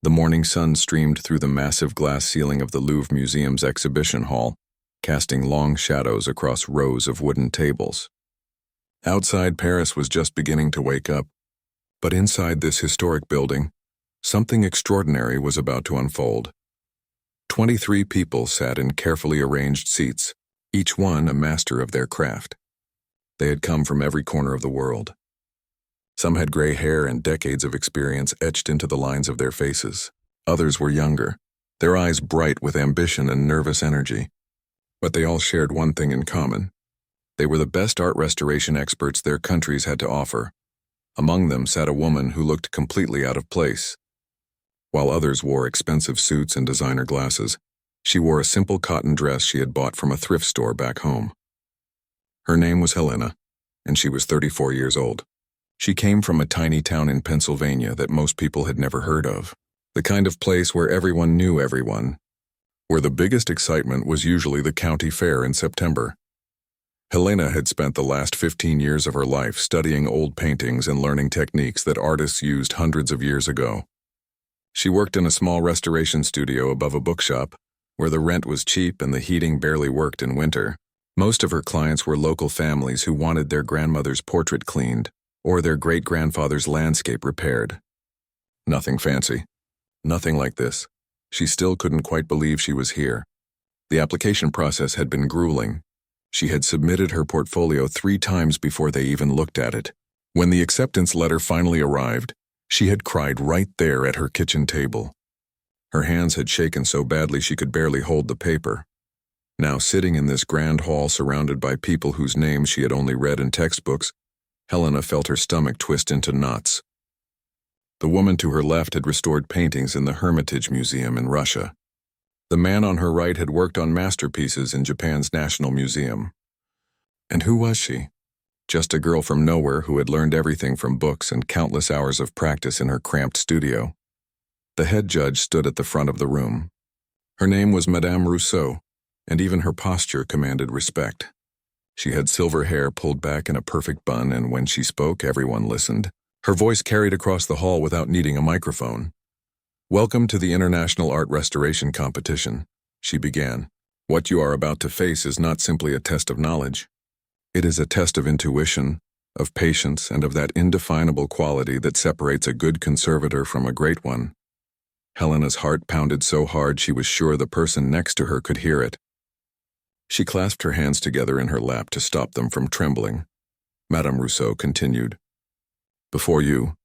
The morning sun streamed through the massive glass ceiling of the Louvre Museum's exhibition hall, casting long shadows across rows of wooden tables. Outside, Paris was just beginning to wake up, but inside this historic building, something extraordinary was about to unfold. 23 people sat in carefully arranged seats, each one a master of their craft. They had come from every corner of the world. Some had gray hair and decades of experience etched into the lines of their faces. Others were younger, their eyes bright with ambition and nervous energy. But they all shared one thing in common. They were the best art restoration experts their countries had to offer. Among them sat a woman who looked completely out of place. While others wore expensive suits and designer glasses, she wore a simple cotton dress she had bought from a thrift store back home. Her name was Helena, and she was 34 years old. She came from a tiny town in Pennsylvania that most people had never heard of, the kind of place where everyone knew everyone, where the biggest excitement was usually the county fair in September. Helena had spent the last 15 years of her life studying old paintings and learning techniques that artists used hundreds of years ago. She worked in a small restoration studio above a bookshop, where the rent was cheap and the heating barely worked in winter. Most of her clients were local families who wanted their grandmother's portrait cleaned or their great-grandfather's landscape repaired. Nothing fancy. Nothing like this. She still couldn't quite believe she was here. The application process had been grueling. She had submitted her portfolio 3 times before they even looked at it. When the acceptance letter finally arrived, she had cried right there at her kitchen table. Her hands had shaken so badly she could barely hold the paper. Now sitting in this grand hall surrounded by people whose names she had only read in textbooks, Helena felt her stomach twist into knots. The woman to her left had restored paintings in the Hermitage Museum in Russia. The man on her right had worked on masterpieces in Japan's National Museum. And who was she? Just a girl from nowhere who had learned everything from books and countless hours of practice in her cramped studio. The head judge stood at the front of the room. Her name was Madame Rousseau, and even her posture commanded respect. She had silver hair pulled back in a perfect bun, and when she spoke, everyone listened. Her voice carried across the hall without needing a microphone. "Welcome to the International Art Restoration Competition," she began. "What you are about to face is not simply a test of knowledge. It is a test of intuition, of patience, and of that indefinable quality that separates a good conservator from a great one." Helena's heart pounded so hard she was sure the person next to her could hear it. She clasped her hands together in her lap to stop them from trembling. Madame Rousseau continued, "Before you,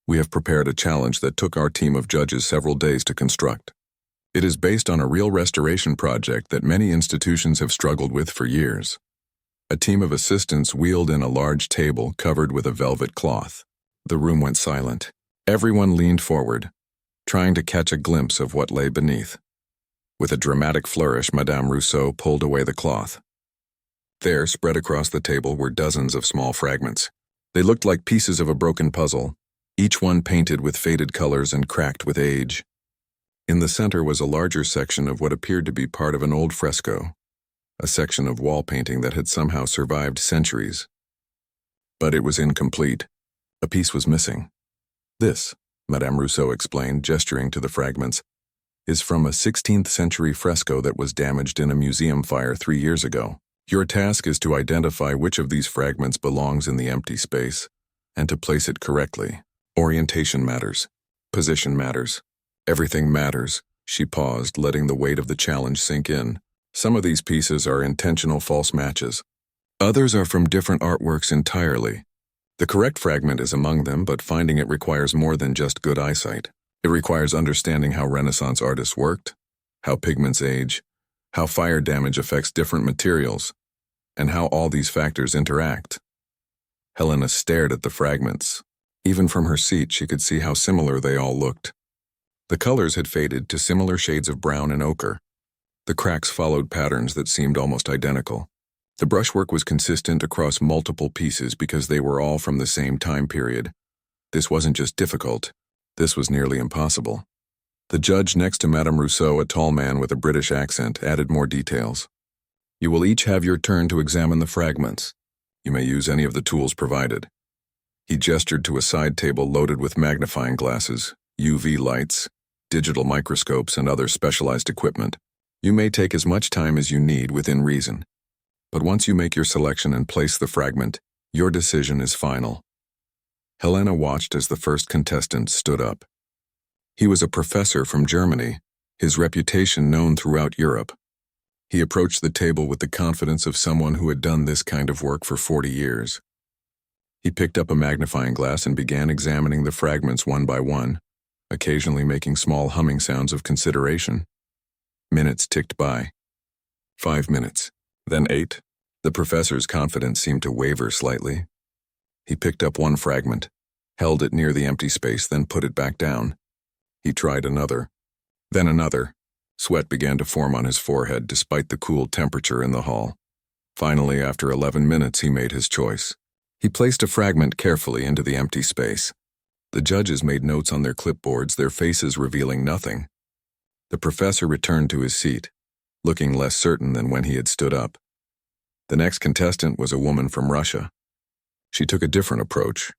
we have prepared a challenge that took our team of judges several days to construct. It is based on a real restoration project that many institutions have struggled with for years. A team of assistants wheeled in a large table covered with a velvet cloth. The room went silent. Everyone leaned forward, trying to catch a glimpse of what lay beneath. With a dramatic flourish, Madame Rousseau pulled away the cloth. There, spread across the table, were dozens of small fragments. They looked like pieces of a broken puzzle, each one painted with faded colors and cracked with age. In the center was a larger section of what appeared to be part of an old fresco, a section of wall painting that had somehow survived centuries. But it was incomplete. A piece was missing. "This," Madame Rousseau explained, gesturing to the fragments, "is from a 16th century fresco that was damaged in a museum fire 3 years ago. Your task is to identify which of these fragments belongs in the empty space, and to place it correctly. Orientation matters. Position matters. Everything matters." She paused, letting the weight of the challenge sink in. "Some of these pieces are intentional false matches. Others are from different artworks entirely. The correct fragment is among them, but finding it requires more than just good eyesight. It requires understanding how Renaissance artists worked, how pigments age, how fire damage affects different materials, and how all these factors interact." Helena stared at the fragments. Even from her seat, she could see how similar they all looked. The colors had faded to similar shades of brown and ochre. The cracks followed patterns that seemed almost identical. The brushwork was consistent across multiple pieces because they were all from the same time period. This wasn't just difficult, this was nearly impossible. The judge next to Madame Rousseau, a tall man with a British accent, added more details. "You will each have your turn to examine the fragments. You may use any of the tools provided." He gestured to a side table loaded with magnifying glasses, UV lights, digital microscopes and other specialized equipment. You may take as much time as you need within reason. But once you make your selection and place the fragment, your decision is final. Helena watched as the first contestant stood up. He was a professor from Germany, his reputation known throughout Europe. He approached the table with the confidence of someone who had done this kind of work for 40 years. He picked up a magnifying glass and began examining the fragments one by one, occasionally making small humming sounds of consideration. Minutes ticked by. 5 minutes, then 8. The professor's confidence seemed to waver slightly. He picked up one fragment, held it near the empty space, then put it back down. He tried another, then another. Sweat began to form on his forehead despite the cool temperature in the hall. Finally, after 11 minutes, he made his choice. He placed a fragment carefully into the empty space. The judges made notes on their clipboards, their faces revealing nothing. The professor returned to his seat, looking less certain than when he had stood up. The next contestant was a woman from Russia. She took a different approach,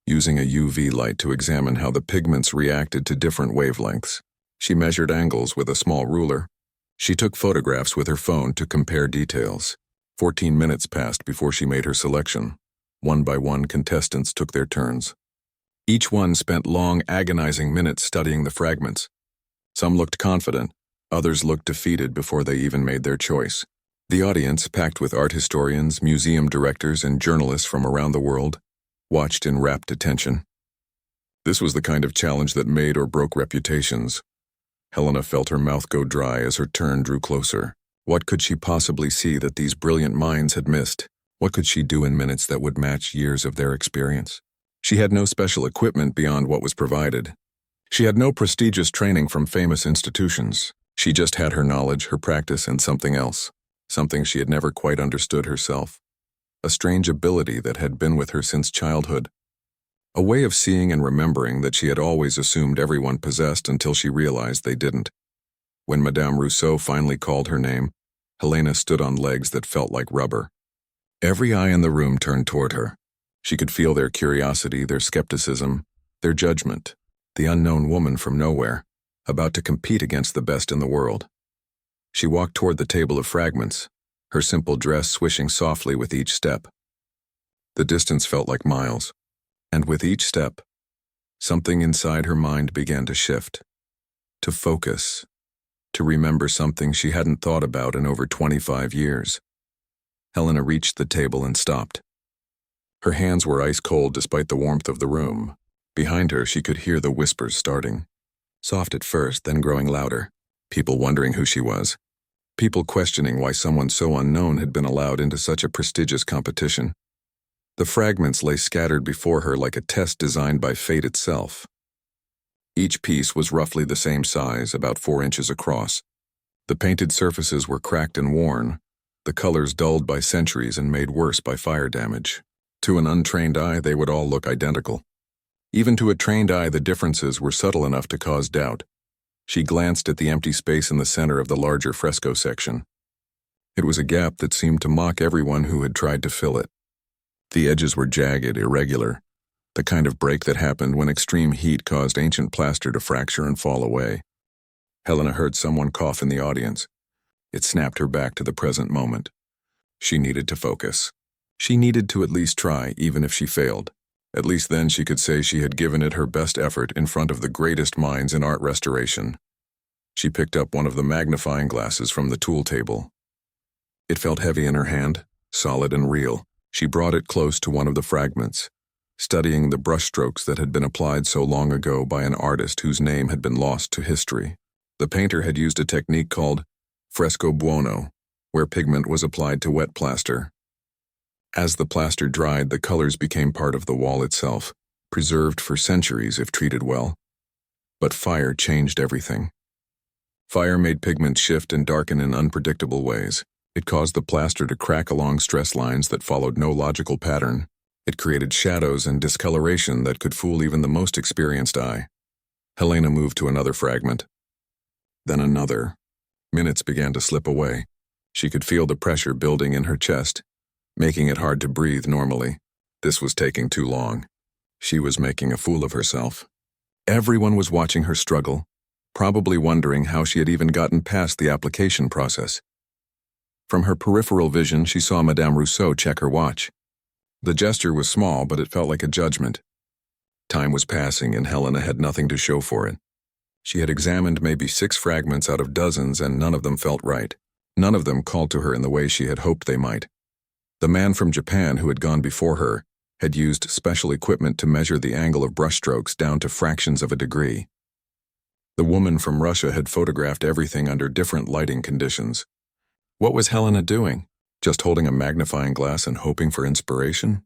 using a UV light to examine how the pigments reacted to different wavelengths. She measured angles with a small ruler. She took photographs with her phone to compare details. 14 minutes passed before she made her selection. One by one, contestants took their turns. Each one spent long, agonizing minutes studying the fragments. Some looked confident, others looked defeated before they even made their choice. The audience, packed with art historians, museum directors, and journalists from around the world, watched in rapt attention. This was the kind of challenge that made or broke reputations. Helena felt her mouth go dry as her turn drew closer. What could she possibly see that these brilliant minds had missed? What could she do in minutes that would match years of their experience? She had no special equipment beyond what was provided. She had no prestigious training from famous institutions. She just had her knowledge, her practice, and something else. Something she had never quite understood herself. A strange ability that had been with her since childhood. A way of seeing and remembering that she had always assumed everyone possessed until she realized they didn't. When Madame Rousseau finally called her name, Helena stood on legs that felt like rubber. Every eye in the room turned toward her. She could feel their curiosity, their skepticism, their judgment. The unknown woman from nowhere, about to compete against the best in the world. She walked toward the table of fragments, her simple dress swishing softly with each step. The distance felt like miles, and with each step, something inside her mind began to shift, to focus, to remember something she hadn't thought about in over 25 years. Helena reached the table and stopped. Her hands were ice cold despite the warmth of the room. Behind her, she could hear the whispers starting. Soft at first, then growing louder. People wondering who she was. People questioning why someone so unknown had been allowed into such a prestigious competition. The fragments lay scattered before her like a test designed by fate itself. Each piece was roughly the same size, about 4 inches across. The painted surfaces were cracked and worn, the colors dulled by centuries and made worse by fire damage. To an untrained eye, they would all look identical. Even to a trained eye, the differences were subtle enough to cause doubt. She glanced at the empty space in the center of the larger fresco section. It was a gap that seemed to mock everyone who had tried to fill it. The edges were jagged, irregular, the kind of break that happened when extreme heat caused ancient plaster to fracture and fall away. Helena heard someone cough in the audience. It snapped her back to the present moment. She needed to focus. She needed to at least try, even if she failed. At least then she could say she had given it her best effort in front of the greatest minds in art restoration. She picked up one of the magnifying glasses from the tool table. It felt heavy in her hand, solid and real. She brought it close to one of the fragments, studying the brushstrokes that had been applied so long ago by an artist whose name had been lost to history. The painter had used a technique called fresco buono, where pigment was applied to wet plaster. As the plaster dried, the colors became part of the wall itself, preserved for centuries if treated well. But fire changed everything. Fire made pigment shift and darken in unpredictable ways. It caused the plaster to crack along stress lines that followed no logical pattern. It created shadows and discoloration that could fool even the most experienced eye. Helena moved to another fragment. Then another. Minutes began to slip away. She could feel the pressure building in her chest, making it hard to breathe normally. This was taking too long. She was making a fool of herself. Everyone was watching her struggle. probably wondering how she had even gotten past the application process. From her peripheral vision, she saw Madame Rousseau check her watch. The gesture was small, but it felt like a judgment. Time was passing, and Helena had nothing to show for it. She had examined maybe 6 fragments out of dozens, and none of them felt right. None of them called to her in the way she had hoped they might. The man from Japan who had gone before her had used special equipment to measure the angle of brushstrokes down to fractions of a degree. The woman from Russia had photographed everything under different lighting conditions. What was Helena doing? Just holding a magnifying glass and hoping for inspiration?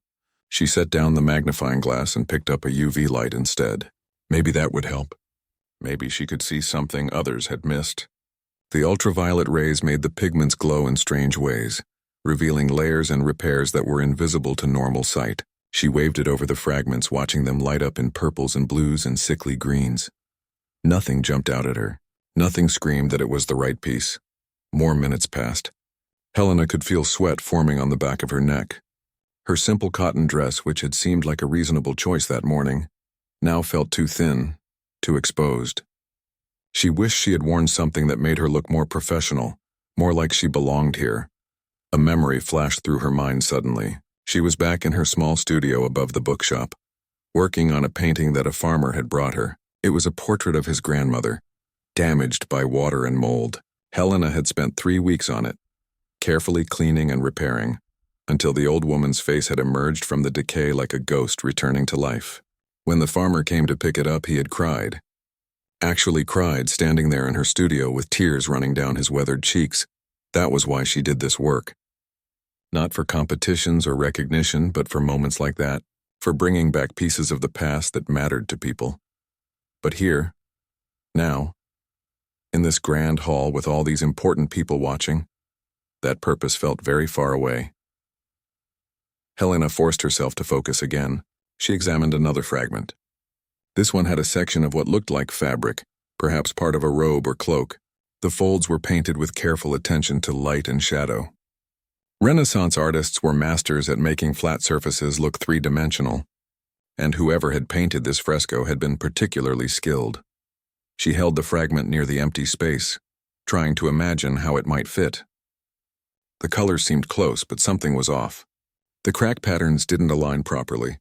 She set down the magnifying glass and picked up a UV light instead. Maybe that would help. Maybe she could see something others had missed. The ultraviolet rays made the pigments glow in strange ways, revealing layers and repairs that were invisible to normal sight. She waved it over the fragments, watching them light up in purples and blues and sickly greens. Nothing jumped out at her. Nothing screamed that it was the right piece. More minutes passed. Helena could feel sweat forming on the back of her neck. Her simple cotton dress, which had seemed like a reasonable choice that morning, now felt too thin, too exposed. She wished she had worn something that made her look more professional, more like she belonged here. A memory flashed through her mind suddenly. She was back in her small studio above the bookshop, working on a painting that a farmer had brought her. It was a portrait of his grandmother, damaged by water and mold. Helena had spent 3 weeks on it, carefully cleaning and repairing, until the old woman's face had emerged from the decay like a ghost returning to life. When the farmer came to pick it up, he had cried. Actually cried, standing there in her studio with tears running down his weathered cheeks. That was why she did this work. Not for competitions or recognition, but for moments like that, for bringing back pieces of the past that mattered to people. But here, now, in this grand hall with all these important people watching, that purpose felt very far away. Helena forced herself to focus again. She examined another fragment. This one had a section of what looked like fabric, perhaps part of a robe or cloak. The folds were painted with careful attention to light and shadow. Renaissance artists were masters at making flat surfaces look three-dimensional, and whoever had painted this fresco had been particularly skilled. She held the fragment near the empty space, trying to imagine how it might fit. The colors seemed close, but something was off. The crack patterns didn't align properly.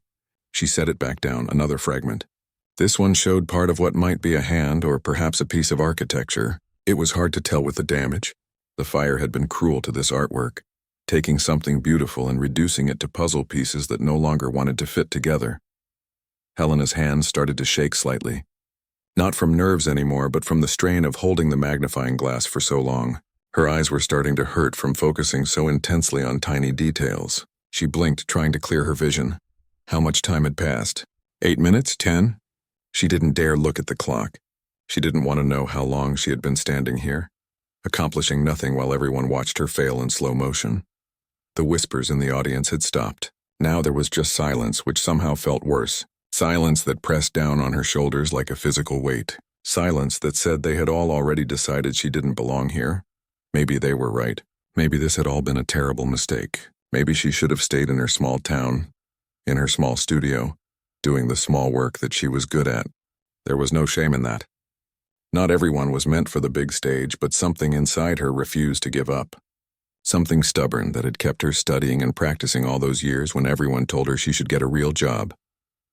She set it back down, another fragment. This one showed part of what might be a hand or perhaps a piece of architecture. It was hard to tell with the damage. The fire had been cruel to this artwork, taking something beautiful and reducing it to puzzle pieces that no longer wanted to fit together. Helena's hands started to shake slightly. Not from nerves anymore, but from the strain of holding the magnifying glass for so long. Her eyes were starting to hurt from focusing so intensely on tiny details. She blinked, trying to clear her vision. How much time had passed? 8 minutes? 10? She didn't dare look at the clock. She didn't want to know how long she had been standing here, accomplishing nothing while everyone watched her fail in slow motion. The whispers in the audience had stopped. Now there was just silence, which somehow felt worse. Silence that pressed down on her shoulders like a physical weight. Silence that said they had all already decided she didn't belong here. Maybe they were right. Maybe this had all been a terrible mistake. Maybe she should have stayed in her small town, in her small studio, doing the small work that she was good at. There was no shame in that. Not everyone was meant for the big stage, but something inside her refused to give up. Something stubborn that had kept her studying and practicing all those years when everyone told her she should get a real job,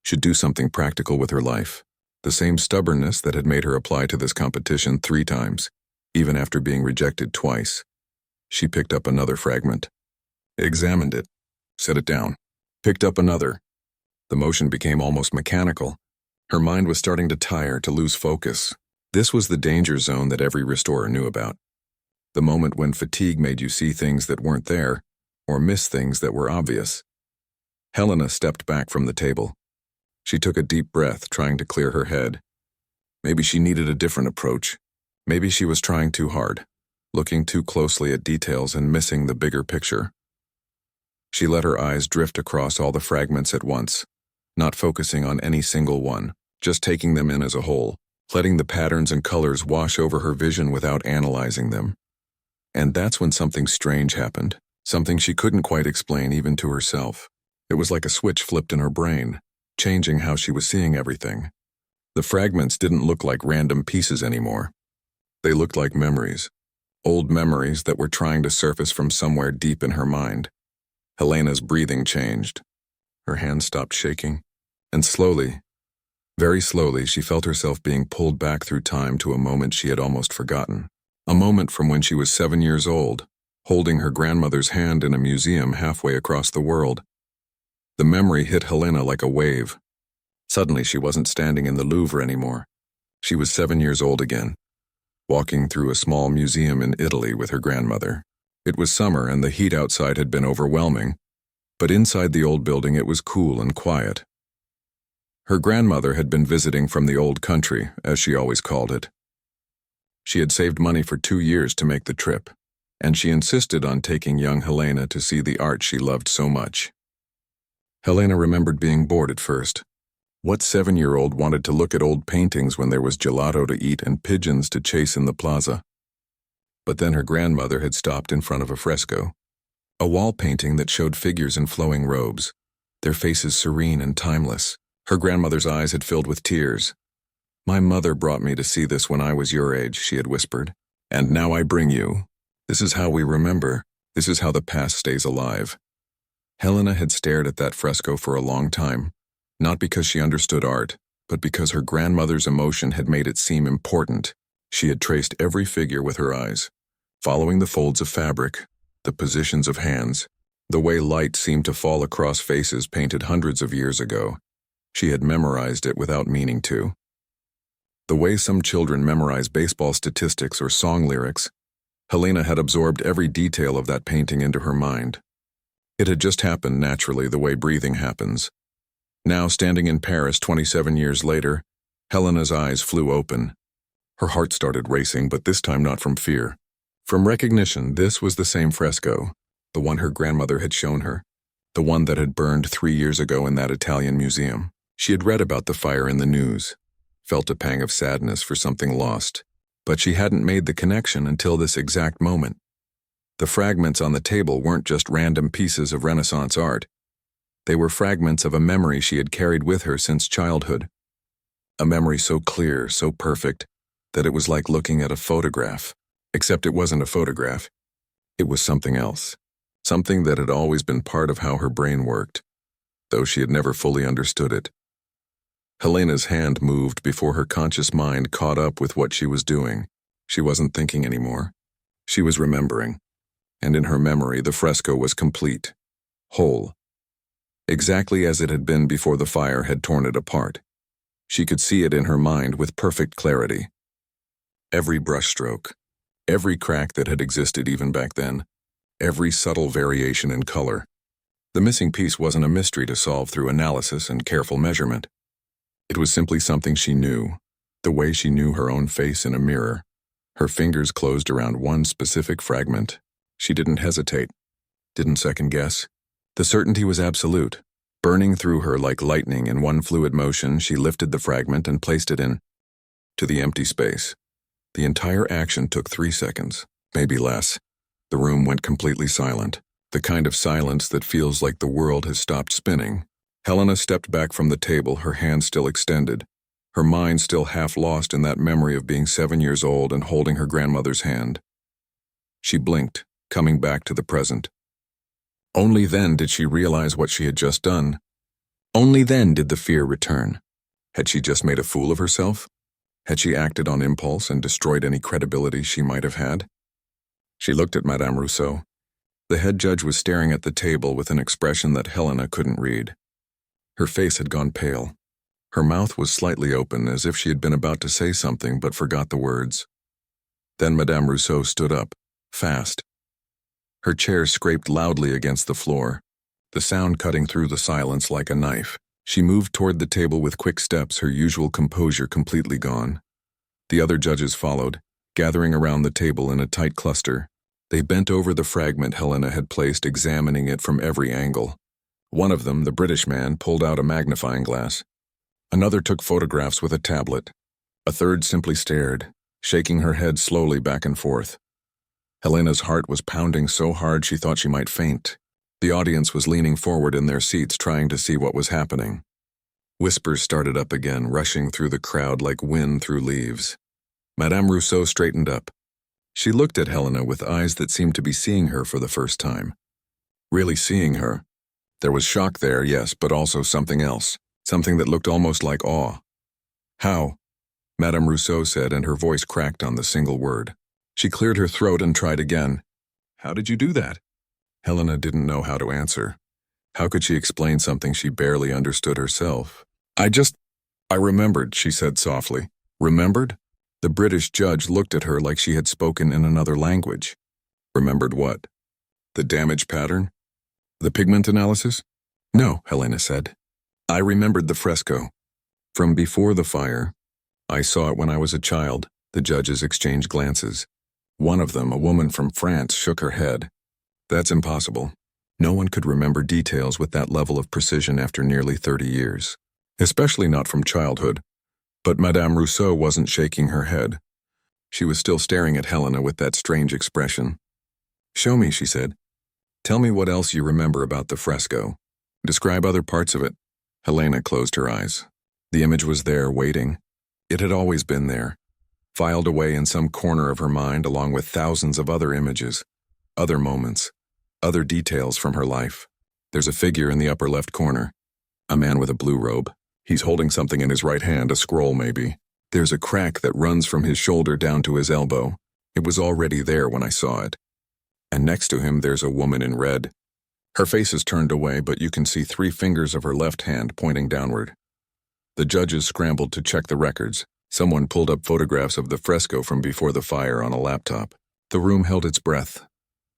should do something practical with her life. The same stubbornness that had made her apply to this competition 3 times, even after being rejected twice. She picked up another fragment, examined it, set it down, picked up another. The motion became almost mechanical. Her mind was starting to tire, to lose focus. This was the danger zone that every restorer knew about. The moment when fatigue made you see things that weren't there, or miss things that were obvious. Helena stepped back from the table. She took a deep breath, trying to clear her head. Maybe she needed a different approach. Maybe she was trying too hard, looking too closely at details and missing the bigger picture. She let her eyes drift across all the fragments at once, not focusing on any single one, just taking them in as a whole, letting the patterns and colors wash over her vision without analyzing them. And that's when something strange happened, something she couldn't quite explain even to herself. It was like a switch flipped in her brain, changing how she was seeing everything. The fragments didn't look like random pieces anymore. They looked like memories, old memories that were trying to surface from somewhere deep in her mind. Helena's breathing changed. Her hands stopped shaking, and slowly, very slowly, she felt herself being pulled back through time to a moment she had almost forgotten. A moment from when she was 7 years old, holding her grandmother's hand in a museum halfway across the world. The memory hit Helena like a wave. Suddenly, she wasn't standing in the Louvre anymore. She was 7 years old again, walking through a small museum in Italy with her grandmother. It was summer and the heat outside had been overwhelming, but inside the old building it was cool and quiet. Her grandmother had been visiting from the old country, as she always called it. She had saved money for 2 years to make the trip, and she insisted on taking young Helena to see the art she loved so much. Helena remembered being bored at first. What 7-year-old wanted to look at old paintings when there was gelato to eat and pigeons to chase in the plaza? But then her grandmother had stopped in front of a fresco, a wall painting that showed figures in flowing robes, their faces serene and timeless. Her grandmother's eyes had filled with tears. "My mother brought me to see this when I was your age," she had whispered. "And now I bring you. This is how we remember. This is how the past stays alive." Helena had stared at that fresco for a long time, not because she understood art, but because her grandmother's emotion had made it seem important. She had traced every figure with her eyes, following the folds of fabric, the positions of hands, the way light seemed to fall across faces painted hundreds of years ago. She had memorized it without meaning to. The way some children memorize baseball statistics or song lyrics, Helena had absorbed every detail of that painting into her mind. It had just happened naturally, the way breathing happens. Now, standing in Paris 27 years later, Helena's eyes flew open. Her heart started racing, but this time not from fear. From recognition. This was the same fresco, the one her grandmother had shown her, the one that had burned 3 years ago in that Italian museum. She had read about the fire in the news, felt a pang of sadness for something lost, but she hadn't made the connection until this exact moment. The fragments on the table weren't just random pieces of Renaissance art. They were fragments of a memory she had carried with her since childhood. A memory so clear, so perfect, that it was like looking at a photograph. Except it wasn't a photograph. It was something else. Something that had always been part of how her brain worked, though she had never fully understood it. Helena's hand moved before her conscious mind caught up with what she was doing. She wasn't thinking anymore. She was remembering. And in her memory, the fresco was complete, whole, exactly as it had been before the fire had torn it apart. She could see it in her mind with perfect clarity. Every brushstroke, every crack that had existed even back then, every subtle variation in color. The missing piece wasn't a mystery to solve through analysis and careful measurement. It was simply something she knew, the way she knew her own face in a mirror. Her fingers closed around one specific fragment. She didn't hesitate, didn't second guess. The certainty was absolute. Burning through her like lightning in one fluid motion, she lifted the fragment and placed it to the empty space. The entire action took 3 seconds, maybe less. The room went completely silent, the kind of silence that feels like the world has stopped spinning. Helena stepped back from the table, her hand still extended, her mind still half lost in that memory of being 7 years old and holding her grandmother's hand. She blinked, coming back to the present. Only then did she realize what she had just done. Only then did the fear return. Had she just made a fool of herself? Had she acted on impulse and destroyed any credibility she might have had? She looked at Madame Rousseau. The head judge was staring at the table with an expression that Helena couldn't read. Her face had gone pale. Her mouth was slightly open, as if she had been about to say something but forgot the words. Then Madame Rousseau stood up, fast. Her chair scraped loudly against the floor, the sound cutting through the silence like a knife. She moved toward the table with quick steps, her usual composure completely gone. The other judges followed, gathering around the table in a tight cluster. They bent over the fragment Helena had placed, examining it from every angle. One of them, the British man, pulled out a magnifying glass. Another took photographs with a tablet. A third simply stared, shaking her head slowly back and forth. Helena's heart was pounding so hard she thought she might faint. The audience was leaning forward in their seats, trying to see what was happening. Whispers started up again, rushing through the crowd like wind through leaves. Madame Rousseau straightened up. She looked at Helena with eyes that seemed to be seeing her for the first time. Really seeing her. There was shock there, yes, but also something else. Something that looked almost like awe. "How?" Madame Rousseau said, and her voice cracked on the single word. She cleared her throat and tried again. "How did you do that?" Helena didn't know how to answer. How could she explain something she barely understood herself? I remembered," she said softly. "Remembered?" The British judge looked at her like she had spoken in another language. "Remembered what? The damage pattern? The pigment analysis?" "No," Helena said. "I remembered the fresco. From before the fire. I saw it when I was a child." The judges exchanged glances. One of them, a woman from France, shook her head. "That's impossible. No one could remember details with that level of precision after nearly 30 years. Especially not from childhood." But Madame Rousseau wasn't shaking her head. She was still staring at Helena with that strange expression. "Show me," she said. "Tell me what else you remember about the fresco. Describe other parts of it." Helena closed her eyes. The image was there, waiting. It had always been there, filed away in some corner of her mind along with thousands of other images, other moments, other details from her life. There's a figure in the upper left corner. A man with a blue robe. He's holding something in his right hand, a scroll maybe. There's a crack that runs from his shoulder down to his elbow. It was already there when I saw it. And next to him there's a woman in red. Her face is turned away, but you can see 3 fingers of her left hand pointing downward. The judges scrambled to check the records. Someone pulled up photographs of the fresco from before the fire on a laptop. The room held its breath.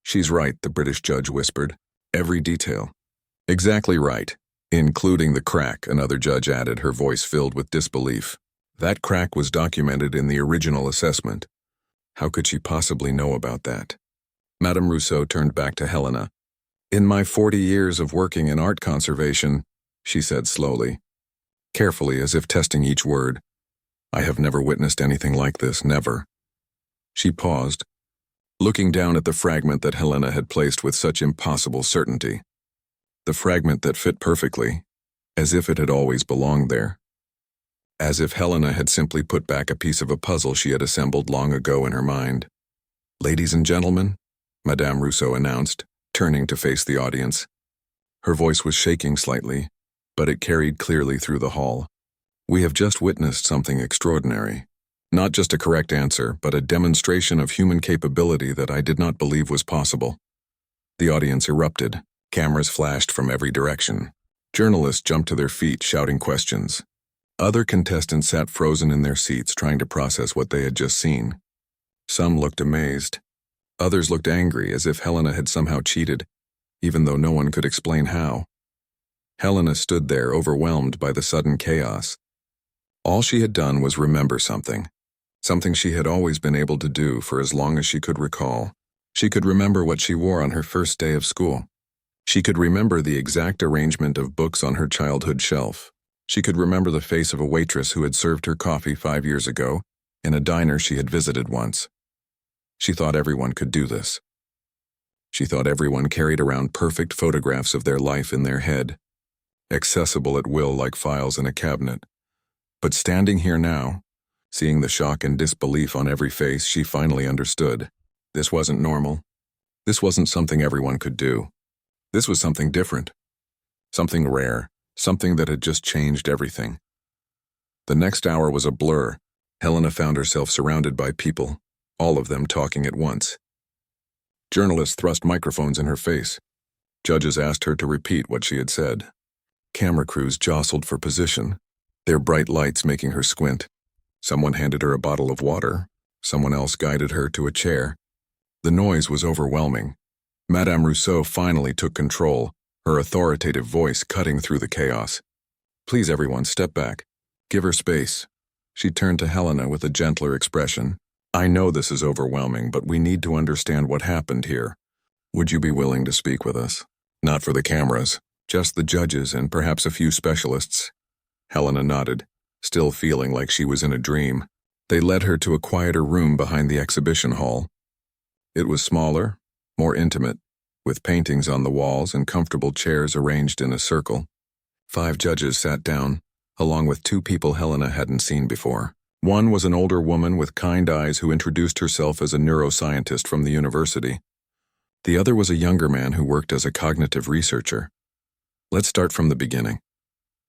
"She's right," the British judge whispered. "Every detail." "Exactly right. Including the crack," another judge added, her voice filled with disbelief. "That crack was documented in the original assessment. How could she possibly know about that?" Madame Rousseau turned back to Helena. "In my 40 years of working in art conservation," she said slowly, carefully as if testing each word, "I have never witnessed anything like this, never." She paused, looking down at the fragment that Helena had placed with such impossible certainty. The fragment that fit perfectly, as if it had always belonged there. As if Helena had simply put back a piece of a puzzle she had assembled long ago in her mind. "Ladies and gentlemen," Madame Rousseau announced, turning to face the audience. Her voice was shaking slightly, but it carried clearly through the hall. "We have just witnessed something extraordinary. Not just a correct answer, but a demonstration of human capability that I did not believe was possible." The audience erupted. Cameras flashed from every direction. Journalists jumped to their feet, shouting questions. Other contestants sat frozen in their seats, trying to process what they had just seen. Some looked amazed. Others looked angry, as if Helena had somehow cheated, even though no one could explain how. Helena stood there, overwhelmed by the sudden chaos. All she had done was remember something she had always been able to do for as long as she could recall. She could remember what she wore on her first day of school. She could remember the exact arrangement of books on her childhood shelf. She could remember the face of a waitress who had served her coffee 5 years ago in a diner she had visited once. She thought everyone could do this. She thought everyone carried around perfect photographs of their life in their head, accessible at will like files in a cabinet. But standing here now, seeing the shock and disbelief on every face, she finally understood. This wasn't normal. This wasn't something everyone could do. This was something different. Something rare. Something that had just changed everything. The next hour was a blur. Helena found herself surrounded by people, all of them talking at once. Journalists thrust microphones in her face. Judges asked her to repeat what she had said. Camera crews jostled for position, their bright lights making her squint. Someone handed her a bottle of water. Someone else guided her to a chair. The noise was overwhelming. Madame Rousseau finally took control, her authoritative voice cutting through the chaos. "Please, everyone, step back. Give her space." She turned to Helena with a gentler expression. "I know this is overwhelming, but we need to understand what happened here. Would you be willing to speak with us? Not for the cameras, just the judges and perhaps a few specialists." Helena nodded, still feeling like she was in a dream. They led her to a quieter room behind the exhibition hall. It was smaller, more intimate, with paintings on the walls and comfortable chairs arranged in a circle. 5 judges sat down, along with two people Helena hadn't seen before. One was an older woman with kind eyes who introduced herself as a neuroscientist from the university. The other was a younger man who worked as a cognitive researcher. "Let's start from the beginning,"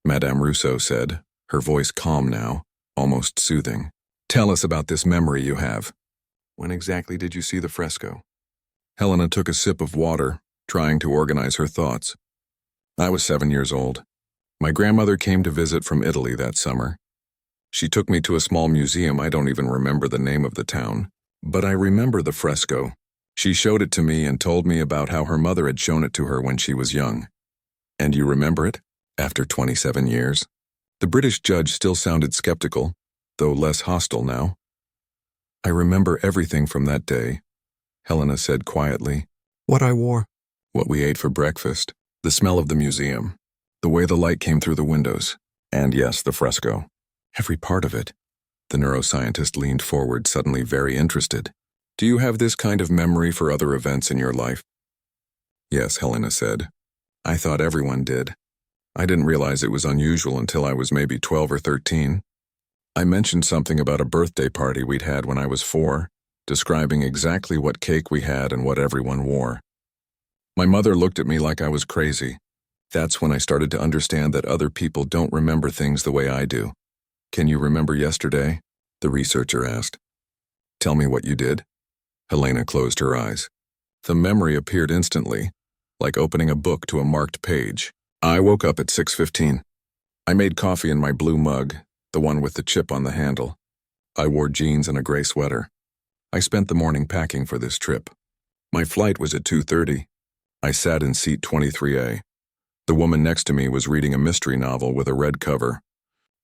Madame Rousseau said, her voice calm now, almost soothing. "Tell us about this memory you have. When exactly did you see the fresco?" Helena took a sip of water, trying to organize her thoughts. "I was 7 years old. My grandmother came to visit from Italy that summer. She took me to a small museum. I don't even remember the name of the town, but I remember the fresco. She showed it to me and told me about how her mother had shown it to her when she was young." "And you remember it? After 27 years? The British judge still sounded skeptical, though less hostile now. "I remember everything from that day," Helena said quietly. "What I wore, what we ate for breakfast, the smell of the museum, the way the light came through the windows, and yes, the fresco. Every part of it." The neuroscientist leaned forward, suddenly very interested. "Do you have this kind of memory for other events in your life?" "Yes," Helena said. "I thought everyone did. I didn't realize it was unusual until I was maybe 12 or 13. I mentioned something about a birthday party we'd had when I was 4, describing exactly what cake we had and what everyone wore. My mother looked at me like I was crazy. That's when I started to understand that other people don't remember things the way I do." "Can you remember yesterday?" the researcher asked. "Tell me what you did." Helena closed her eyes. The memory appeared instantly, like opening a book to a marked page. "I woke up at 6:15. I made coffee in my blue mug, the one with the chip on the handle. I wore jeans and a gray sweater. I spent the morning packing for this trip. My flight was at 2:30. I sat in seat 23A. The woman next to me was reading a mystery novel with a red cover.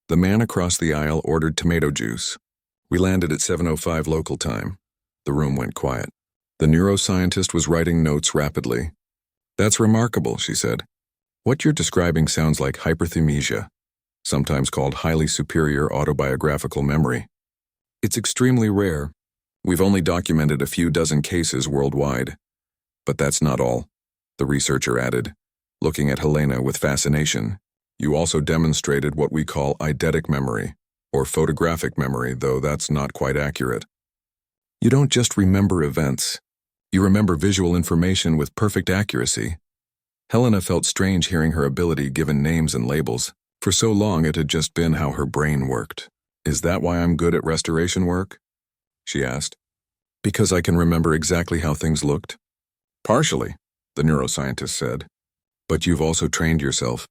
The man across the aisle ordered tomato juice. We landed at 7:05 local time. The room went quiet. The neuroscientist was writing notes rapidly. "That's remarkable," she said. "What you're describing sounds like hyperthymesia, sometimes called highly superior autobiographical memory. It's extremely rare. We've only documented a few dozen cases worldwide. But that's not all," the researcher added, looking at Helena with fascination. "You also demonstrated what we call eidetic memory, or photographic memory, though that's not quite accurate. You don't just remember events. You remember visual information with perfect accuracy." Helena felt strange hearing her ability given names and labels. For so long it had just been how her brain worked. "Is that why I'm good at restoration work?" she asked. "Because I can remember exactly how things looked?" "Partially," the neuroscientist said. "But you've also trained yourself.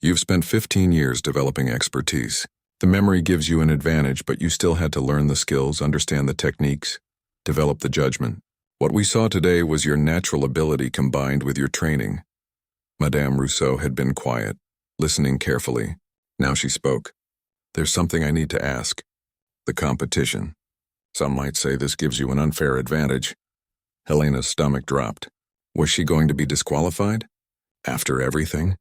You've spent 15 years developing expertise. The memory gives you an advantage, but you still had to learn the skills, understand the techniques, develop the judgment. What we saw today was your natural ability combined with your training." Madame Rousseau had been quiet, listening carefully. Now she spoke. "There's something I need to ask. The competition. Some might say this gives you an unfair advantage." Helena's stomach dropped. Was she going to be disqualified? After everything?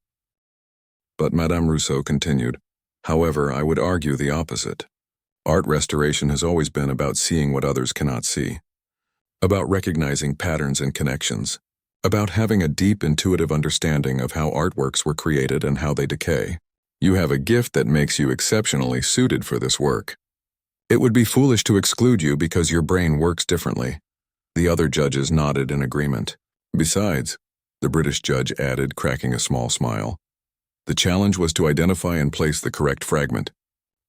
But Madame Rousseau continued, "However, I would argue the opposite. Art restoration has always been about seeing what others cannot see, about recognizing patterns and connections, about having a deep intuitive understanding of how artworks were created and how they decay. You have a gift that makes you exceptionally suited for this work. It would be foolish to exclude you because your brain works differently." The other judges nodded in agreement. "Besides," the British judge added, cracking a small smile, "the challenge was to identify and place the correct fragment.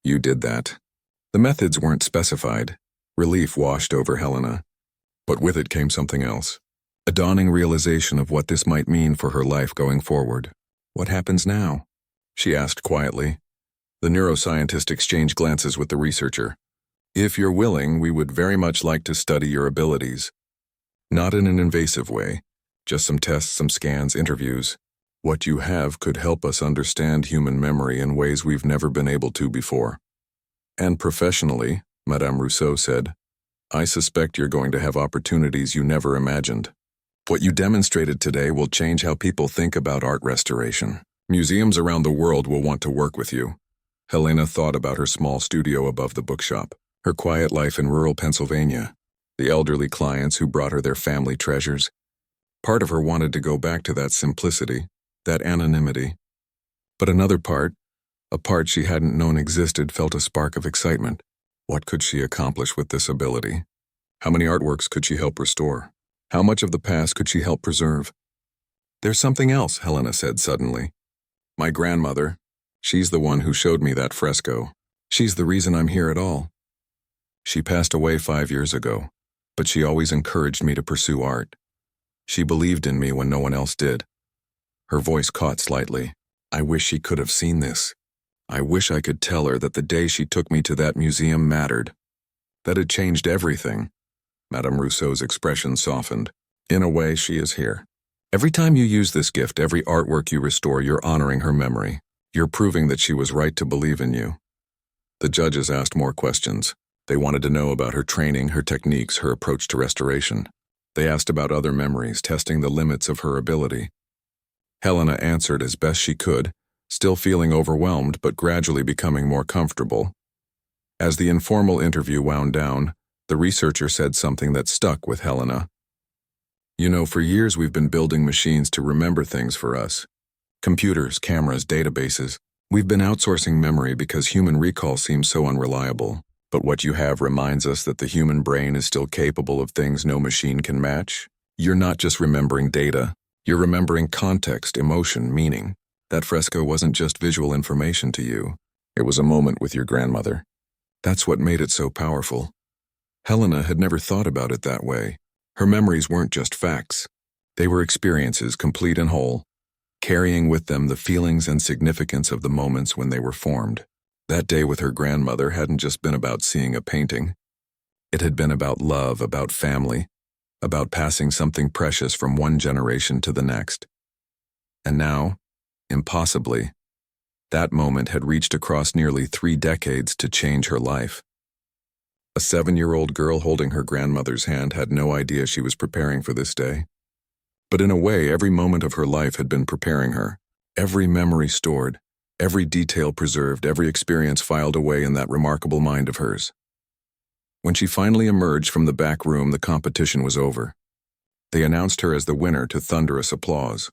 You did that." The methods weren't specified. Relief washed over Helena. But with it came something else. A dawning realization of what this might mean for her life going forward. "What happens now?" she asked quietly. The neuroscientist exchanged glances with the researcher. "If you're willing, we would very much like to study your abilities. Not in an invasive way, just some tests, some scans, interviews. What you have could help us understand human memory in ways we've never been able to before." "And professionally," Madame Rousseau said, "I suspect you're going to have opportunities you never imagined. What you demonstrated today will change how people think about art restoration. Museums around the world will want to work with you." Helena thought about her small studio above the bookshop, her quiet life in rural Pennsylvania, the elderly clients who brought her their family treasures. Part of her wanted to go back to that simplicity, that anonymity. But another part, A part she hadn't known existed felt a spark of excitement. What could she accomplish with this ability? How many artworks could she help restore? How much of the past could she help preserve? There's something else, Helena said suddenly. My grandmother. She's the one who showed me that fresco. She's the reason I'm here at all. She passed away 5 years ago, but she always encouraged me to pursue art. She believed in me when no one else did. Her voice caught slightly. I wish she could have seen this. I wish I could tell her that the day she took me to that museum mattered. That it changed everything. Madame Rousseau's expression softened. In a way, she is here. Every time you use this gift, every artwork you restore, you're honoring her memory. You're proving that she was right to believe in you. The judges asked more questions. They wanted to know about her training, her techniques, her approach to restoration. They asked about other memories, testing the limits of her ability. Helena answered as best she could, still feeling overwhelmed but gradually becoming more comfortable. As the informal interview wound down, the researcher said something that stuck with Helena. You know, for years we've been building machines to remember things for us. Computers, cameras, databases. We've been outsourcing memory because human recall seems so unreliable. But what you have reminds us that the human brain is still capable of things no machine can match. You're not just remembering data. You're remembering context, emotion, meaning. That fresco wasn't just visual information to you. It was a moment with your grandmother. That's what made it so powerful. Helena had never thought about it that way. Her memories weren't just facts. They were experiences, complete and whole, carrying with them the feelings and significance of the moments when they were formed. That day with her grandmother hadn't just been about seeing a painting. It had been about love, about family, about passing something precious from one generation to the next. And now, impossibly, that moment had reached across nearly 3 decades to change her life. A 7-year-old girl holding her grandmother's hand had no idea she was preparing for this day. But in a way, every moment of her life had been preparing her. Every memory stored, every detail preserved, every experience filed away in that remarkable mind of hers. When she finally emerged from the back room, the competition was over. They announced her as the winner to thunderous applause.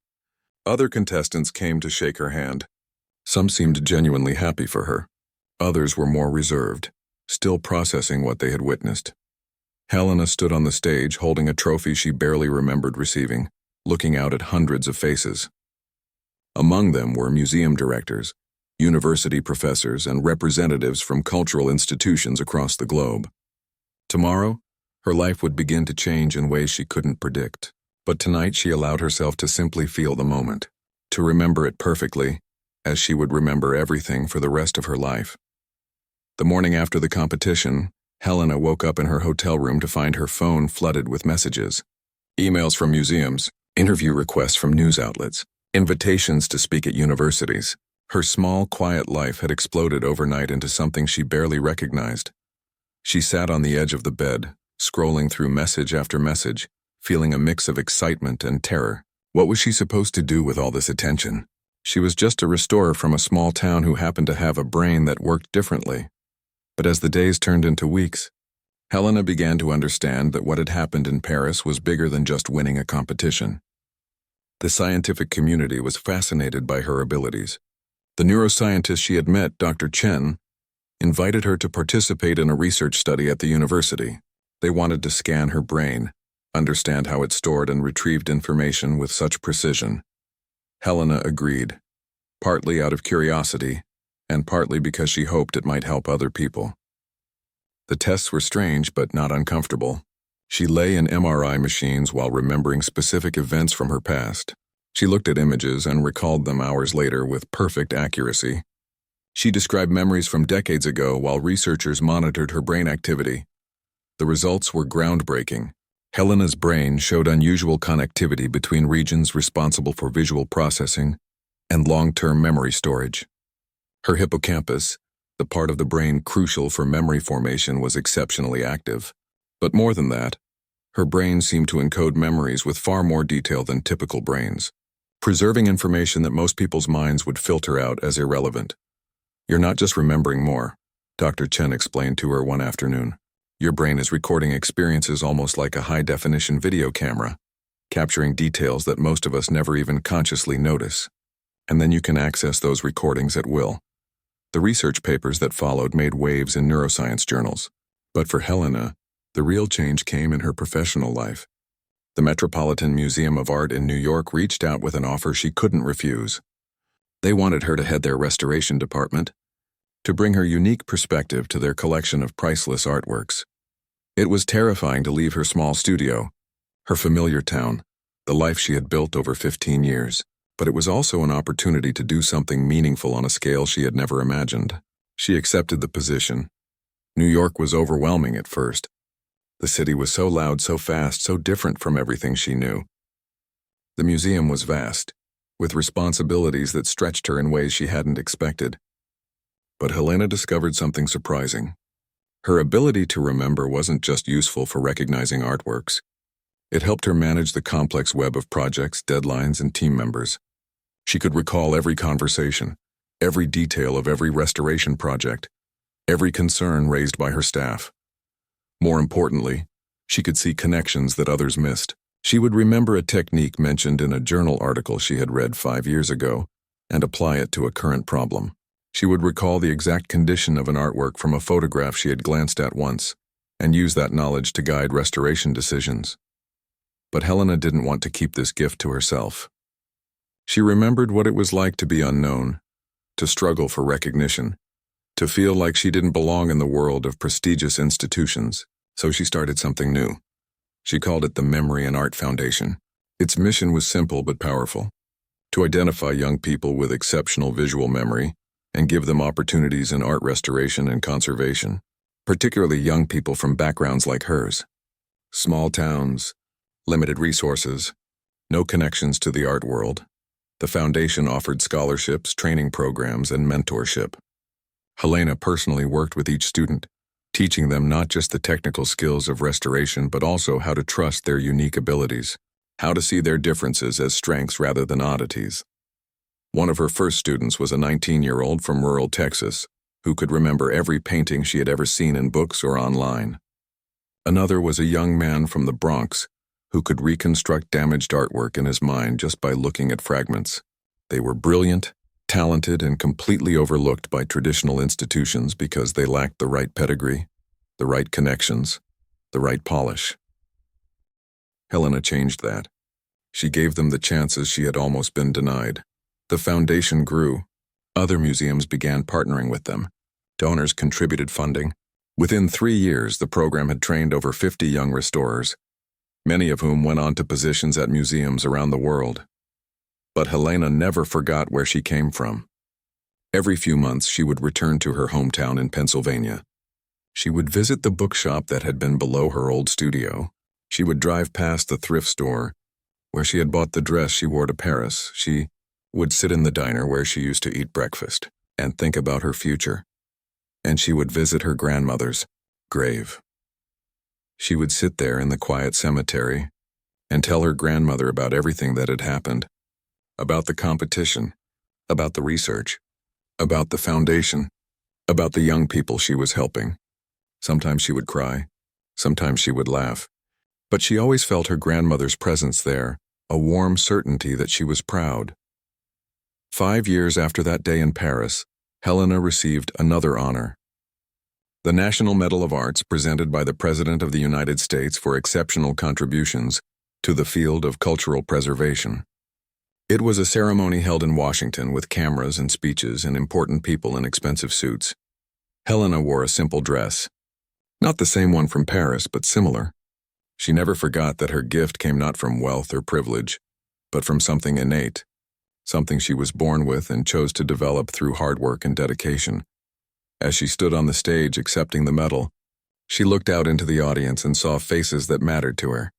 Other contestants came to shake her hand. Some seemed genuinely happy for her. Others were more reserved, still processing what they had witnessed. Helena stood on the stage holding a trophy she barely remembered receiving, looking out at hundreds of faces. Among them were museum directors, university professors, and representatives from cultural institutions across the globe. Tomorrow, her life would begin to change in ways she couldn't predict. But tonight she allowed herself to simply feel the moment, to remember it perfectly, as she would remember everything for the rest of her life. The morning after the competition, Helena woke up in her hotel room to find her phone flooded with messages. Emails from museums, interview requests from news outlets, invitations to speak at universities. Her small, quiet life had exploded overnight into something she barely recognized. She sat on the edge of the bed, scrolling through message after message, feeling a mix of excitement and terror. What was she supposed to do with all this attention? She was just a restorer from a small town who happened to have a brain that worked differently. But as the days turned into weeks, Helena began to understand that what had happened in Paris was bigger than just winning a competition. The scientific community was fascinated by her abilities. The neuroscientist she had met, Dr. Chen, invited her to participate in a research study at the university. They wanted to scan her brain, understand how it stored and retrieved information with such precision. Helena agreed, partly out of curiosity, and partly because she hoped it might help other people. The tests were strange but not uncomfortable. She lay in MRI machines while remembering specific events from her past. She looked at images and recalled them hours later with perfect accuracy. She described memories from decades ago while researchers monitored her brain activity. The results were groundbreaking. Helena's brain showed unusual connectivity between regions responsible for visual processing and long-term memory storage. Her hippocampus, the part of the brain crucial for memory formation, was exceptionally active. But more than that, her brain seemed to encode memories with far more detail than typical brains, preserving information that most people's minds would filter out as irrelevant. You're not just remembering more, Dr. Chen explained to her one afternoon. Your brain is recording experiences almost like a high-definition video camera, capturing details that most of us never even consciously notice. And then you can access those recordings at will. The research papers that followed made waves in neuroscience journals. But for Helena, the real change came in her professional life. The Metropolitan Museum of Art in New York reached out with an offer she couldn't refuse. They wanted her to head their restoration department, to bring her unique perspective to their collection of priceless artworks. It was terrifying to leave her small studio, her familiar town, the life she had built over 15 years. But it was also an opportunity to do something meaningful on a scale she had never imagined. She accepted the position. New York was overwhelming at first. The city was so loud, so fast, so different from everything she knew. The museum was vast, with responsibilities that stretched her in ways she hadn't expected. But Helena discovered something surprising. Her ability to remember wasn't just useful for recognizing artworks. It helped her manage the complex web of projects, deadlines, and team members. She could recall every conversation, every detail of every restoration project, every concern raised by her staff. More importantly, she could see connections that others missed. She would remember a technique mentioned in a journal article she had read 5 years ago and apply it to a current problem. She would recall the exact condition of an artwork from a photograph she had glanced at once and use that knowledge to guide restoration decisions. But Helena didn't want to keep this gift to herself. She remembered what it was like to be unknown, to struggle for recognition, to feel like she didn't belong in the world of prestigious institutions. So she started something new. She called it the Memory and Art Foundation. Its mission was simple but powerful: to identify young people with exceptional visual memory and give them opportunities in art restoration and conservation, particularly young people from backgrounds like hers. Small towns, limited resources, no connections to the art world. The foundation offered scholarships, training programs, and mentorship. Helena personally worked with each student, teaching them not just the technical skills of restoration but also how to trust their unique abilities, how to see their differences as strengths rather than oddities. One of her first students was a 19-year-old from rural Texas who could remember every painting she had ever seen in books or online. Another was a young man from the Bronx who could reconstruct damaged artwork in his mind just by looking at fragments. They were brilliant, talented, and completely overlooked by traditional institutions because they lacked the right pedigree, the right connections, the right polish. Helena changed that. She gave them the chances she had almost been denied. The foundation grew. Other museums began partnering with them. Donors contributed funding. Within 3 years, the program had trained over 50 young restorers, many of whom went on to positions at museums around the world. But Helena never forgot where she came from. Every few months, she would return to her hometown in Pennsylvania. She would visit the bookshop that had been below her old studio. She would drive past the thrift store where she had bought the dress she wore to Paris. She would sit in the diner where she used to eat breakfast and think about her future. And she would visit her grandmother's grave. She would sit there in the quiet cemetery and tell her grandmother about everything that had happened, about the competition, about the research, about the foundation, about the young people she was helping. Sometimes she would cry, sometimes she would laugh, but she always felt her grandmother's presence there, a warm certainty that she was proud. 5 years after that day in Paris, Helena received another honor: the National Medal of Arts presented by the President of the United States for exceptional contributions to the field of cultural preservation. It was a ceremony held in Washington with cameras and speeches and important people in expensive suits. Helena wore a simple dress. Not the same one from Paris, but similar. She never forgot that her gift came not from wealth or privilege, but from something innate, something she was born with and chose to develop through hard work and dedication. As she stood on the stage accepting the medal, she looked out into the audience and saw faces that mattered to her.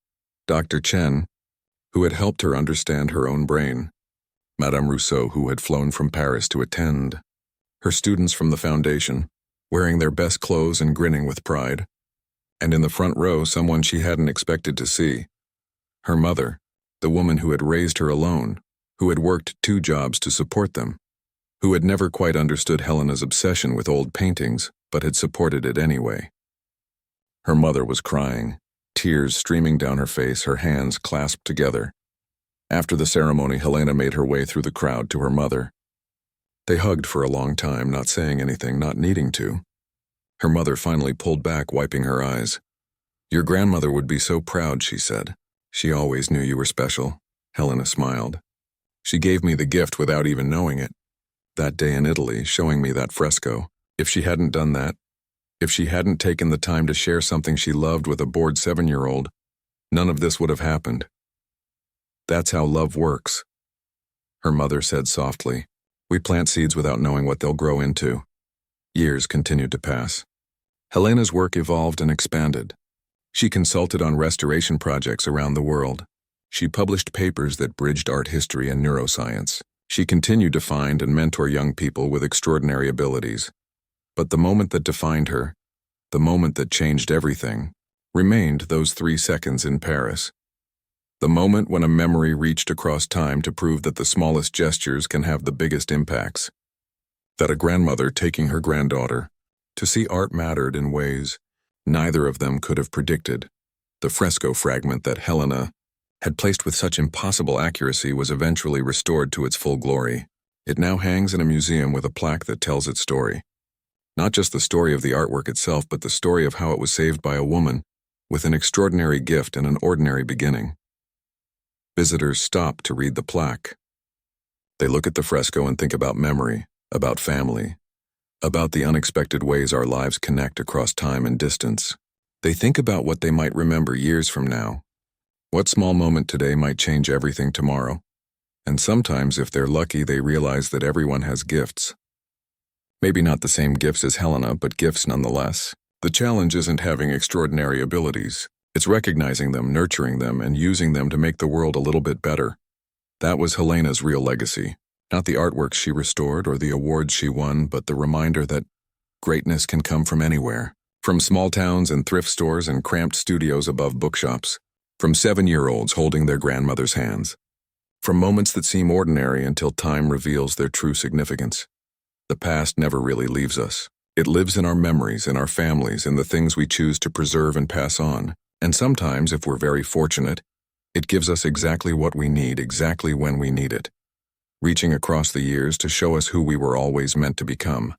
Dr. Chen, who had helped her understand her own brain. Madame Rousseau, who had flown from Paris to attend. Her students from the foundation, wearing their best clothes and grinning with pride. And in the front row, someone she hadn't expected to see. Her mother, the woman who had raised her alone, who had worked 2 jobs to support them, who had never quite understood Helena's obsession with old paintings, but had supported it anyway. Her mother was crying, tears streaming down her face, her hands clasped together. After the ceremony, Helena made her way through the crowd to her mother. They hugged for a long time, not saying anything, not needing to. Her mother finally pulled back, wiping her eyes. "Your grandmother would be so proud," she said. "She always knew you were special." Helena smiled. "She gave me the gift without even knowing it. That day in Italy, showing me that fresco. If she hadn't done that, if she hadn't taken the time to share something she loved with a bored 7-year-old, none of this would have happened. That's how love works." Her mother said softly, "We plant seeds without knowing what they'll grow into." Years continued to pass. Helena's work evolved and expanded. She consulted on restoration projects around the world. She published papers that bridged art history and neuroscience. She continued to find and mentor young people with extraordinary abilities. But the moment that defined her, the moment that changed everything, remained those 3 seconds in Paris. The moment when a memory reached across time to prove that the smallest gestures can have the biggest impacts. That a grandmother taking her granddaughter to see art mattered in ways neither of them could have predicted. The fresco fragment that Helena had placed with such impossible accuracy was eventually restored to its full glory. It now hangs in a museum with a plaque that tells its story. Not just the story of the artwork itself, but the story of how it was saved by a woman with an extraordinary gift and an ordinary beginning. Visitors stop to read the plaque. They look at the fresco and think about memory, about family, about the unexpected ways our lives connect across time and distance. They think about what they might remember years from now. What small moment today might change everything tomorrow? And sometimes, if they're lucky, they realize that everyone has gifts. Maybe not the same gifts as Helena, but gifts nonetheless. The challenge isn't having extraordinary abilities. It's recognizing them, nurturing them, and using them to make the world a little bit better. That was Helena's real legacy. Not the artworks she restored or the awards she won, but the reminder that greatness can come from anywhere. From small towns and thrift stores and cramped studios above bookshops. From 7-year-olds holding their grandmother's hands. From moments that seem ordinary until time reveals their true significance. The past never really leaves us. It lives in our memories, in our families, in the things we choose to preserve and pass on. And sometimes, if we're very fortunate, it gives us exactly what we need, exactly when we need it, reaching across the years to show us who we were always meant to become.